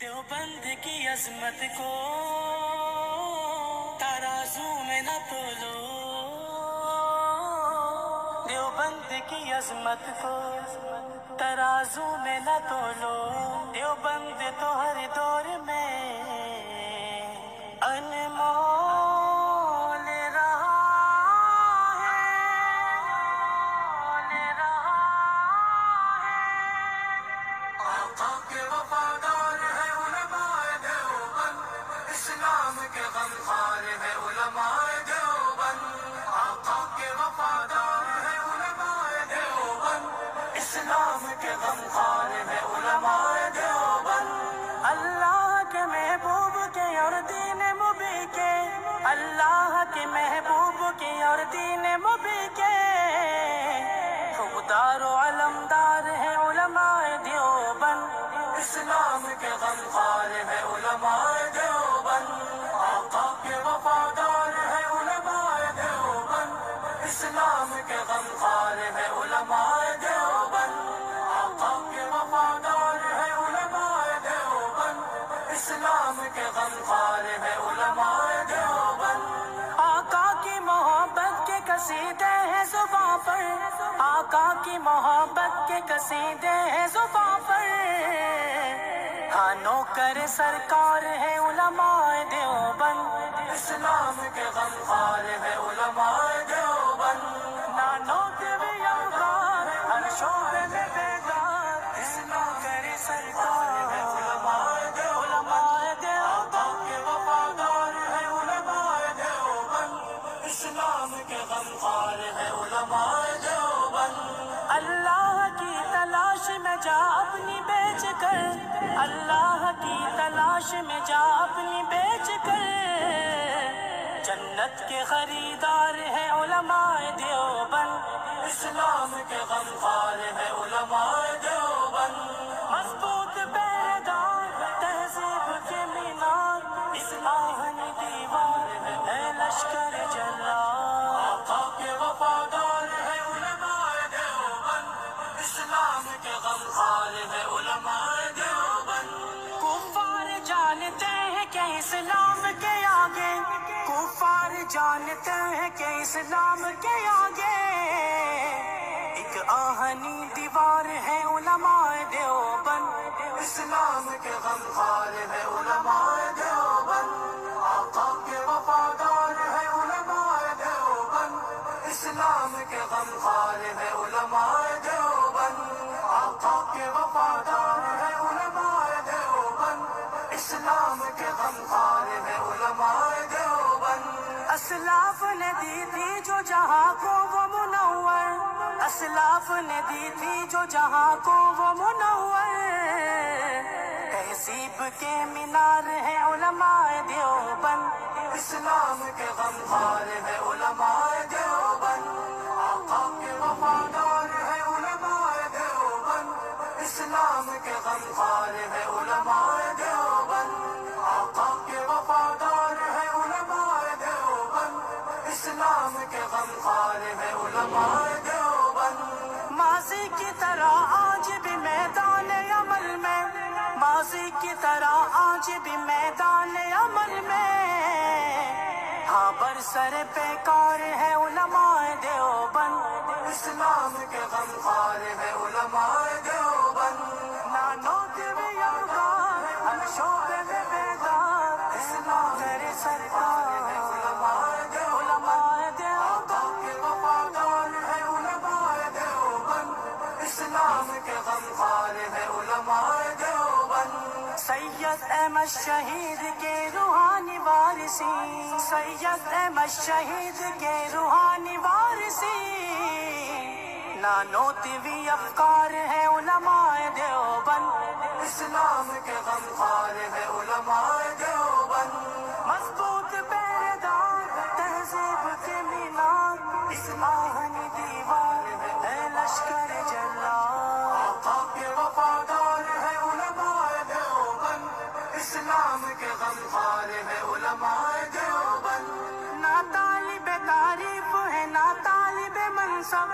देवबंद की अजमत को तराजू में न तोलो, देवबंद की अजमत को तराजू में न तोलो। देवबंद तो हर दौर में अनमोल रहा है, आका के वफादार है उलमाए देवबंद, इस्लाम के गमखार है उलमाए देवबंद। आका के वफादार है उलमाए देवबंद, इस्लाम के गमखार है उलमाए देवबंद। अल्लाह के महबूब के और दीन मुबी के, अल्लाह के महबूब के और दीन मुबी के खुदार व अलमदार है उलमाए देवबंद। इस्लाम के गमखार है उलमाए देवबंद। आका के वफादार है उलमाए देवबंद, इस्लाम के गमखार है उलमाए देवबंद। आका के वफादार है उलमाए देवबंद, इस्लाम के गमखार है उलमाए देवबंद। आका की मोहब्बत के कसीदे हैं ज़ुबां पर, आका की मोहब्बत के कसीदे हैं ज़ुबां पर। हाँ नौकर सरकार है उलमाए देवबंद, इस्लाम के गमखार है उलमाए देवबंद। नानो दिव्यांगार हर शोबे में बेदार, इस्लाम करे सरकार है उलमाए देवबंद। उलमाए देवबंद। आका के वफादार है उलमाए देवबंद, इस्लाम के गमखार है उलमाए देवबंद। अल्लाह की तलाश में जा अपनी बेच कर, अल्लाह की तलाश में जा अपनी बेच कर। जन्नत के खरीदार है उलमाए देवबंद, इस्लाम के गमखार है उलमाए देवबंद। मजबूत पहरेदार तहजीब के मीनार, इस्लामी दीवार है लश्कर जल्लाद। आका के वफादार है उलमाए देवबंद, इस्लाम के गमखार है उलमाए देवबंद। कुफार जानते हैं कि इस्लाम के आगे, कुफार जानते हैं कि इस्लाम के आगे एक आहनी दीवार है उलमाए देवबंद। इस्लाम के गमखार है उलमाए देवबंद। आका के वफादार है उलमाए देवबंद, इस्लाम के गमखार है उलमाए देवबंद। आका के वफादार है उलमाए देवबंद, इस्लाम के गमखार है उलमाए देवबंद। असलाफ ने दी थी जो जहां को वो मुनव्वर, असलाफ ने दी थी जो जहां को वो मुनव्वर। तहजीब के मीनार है उलमाए देवबंद, इस्लाम के गमखार है उलमाए देवबंद। आका के वफादार है उलमाए देवबंद, इस्लाम के गमखार है उलमाए देवबंद। आका के वफादार है उलमाए देवबंद, इस्लाम के गमखार है उलमाए देवबंद। माजी की तरह आज भी मैदान अमल में, माजी की तरह आज भी मैदान अमल में हाँ बरसर बेकार है उलमाए देवबंद। इस्लाम के गमखार है उलमाए देवबंद। नानो दिव्यांगार हर शोबे में बेदार, इस्लाम करे सरकार है उलमाए देवबंद। उलमाए देवबंद। आका के वफादार है उलमाए देवबंद, इस्लाम के गमखार है उलमाए देवबंद। सैयद अहमद शहीद के रूहानी वारिसी, सैयद अहमद शहीद के रूहानी वारिसी। नानो तिवी अफकार है उलमाए देवबंद, इस्लाम के गमखार है उलमाए देवबंद। मजबूत पहरेदार तहजीब के मीनार, इस्लामी दीवार है लश्कर जल्लाद। आका के वफादार है उलमाए देवबंद, इस्लाम के गमखार है उलमाए देवबंद। ना तालिब तारीफ है ना तालिब मनसब,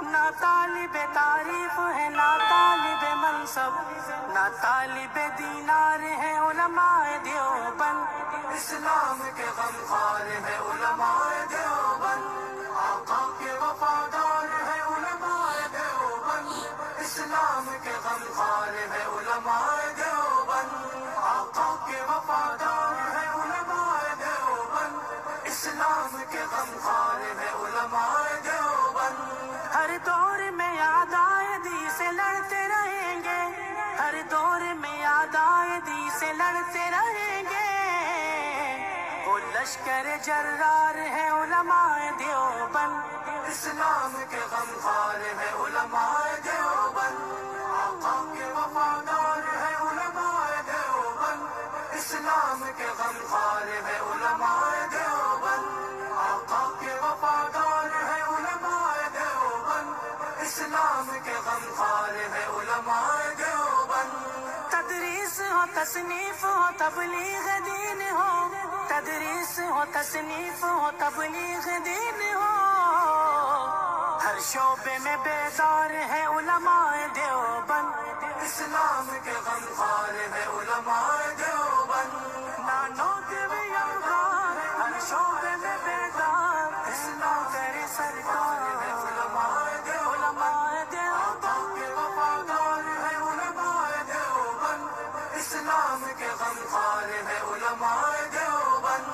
ना तालिब तारीफ है ना तालिब मनसब, ना तालिब दीनार है علماء دیوبند. اسلام کے غمخوار ہے علماء دیوبند. آقا کے وفادار ہے علماء دیوبند. اسلام کے غمخوار ہے علماء دیوبند. آقا کے وفادار ہے علماء دیوبند. اسلام کے غمخوار ہے علماء دیوبند. ہر دور میں عدائدی سے لڑتے رہیں گے. ہر دور میں عدائدی سے لڑتے رہیں گے. وہ لشکر جرار ہے علماء دیوبند. اسلام کے غمخوار ہے علماء دیوبند. آقا کے وفادار ہے علماء دیوبند. اسلام کے غمخوار ہے علماء دیوبند. آقا کے وفادار ہے علماء دیوبند. اسلام کے غمخوار ہے علماء دیوبند. تدریس ہو تصنیف ہو تبلیغ دین ہو. تدریس ہو تصنیف ہو تبلیغ دین ہو. ہر شعبے میں بیدار ہے علماء دیوبند. اسلام کے غمخوار ہے علماء دیوبند. نانوت بھی افغان ہر شعبے میں بیدار. اسلام کرے سرکار ہے علماء دیوبند. کے وفادار ہے علماء دیوبند. اسلام کے غمخوار ہے علماء دیوبند.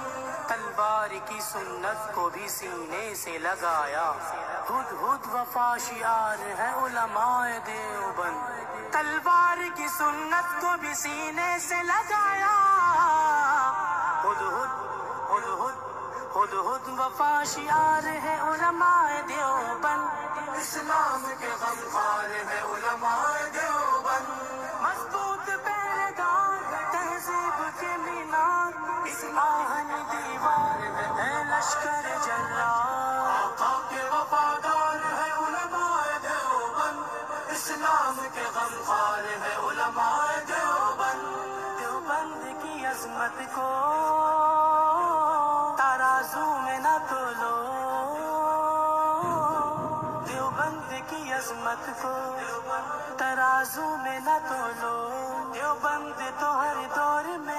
تلوار کی سنت کو بھی سینے سے لگایا. ہد ہد وفا شعار ہے علماء دیوبند. تلوار کی سنت کو بھی سینے سے لگایا. ہد ہد ہد ہد ہد ہد وفا شعار ہے علماء دیوبند. اسلام کے غمخوار ہے علماء دیوبند. مضبوط پیرگار تہذیب کے مینار. اس آہن دیوار ہے لشکر جرار. آقا کے وفادار ہے علماء دیوبند. اسلام کے غمخوار ہے علماء دیوبند. دیوبند کی عظمت کو ترازو میں نہ تولو. دیوبند کی عظمت کو ترازو میں نہ تولو. دیوبند تو ہر دور میں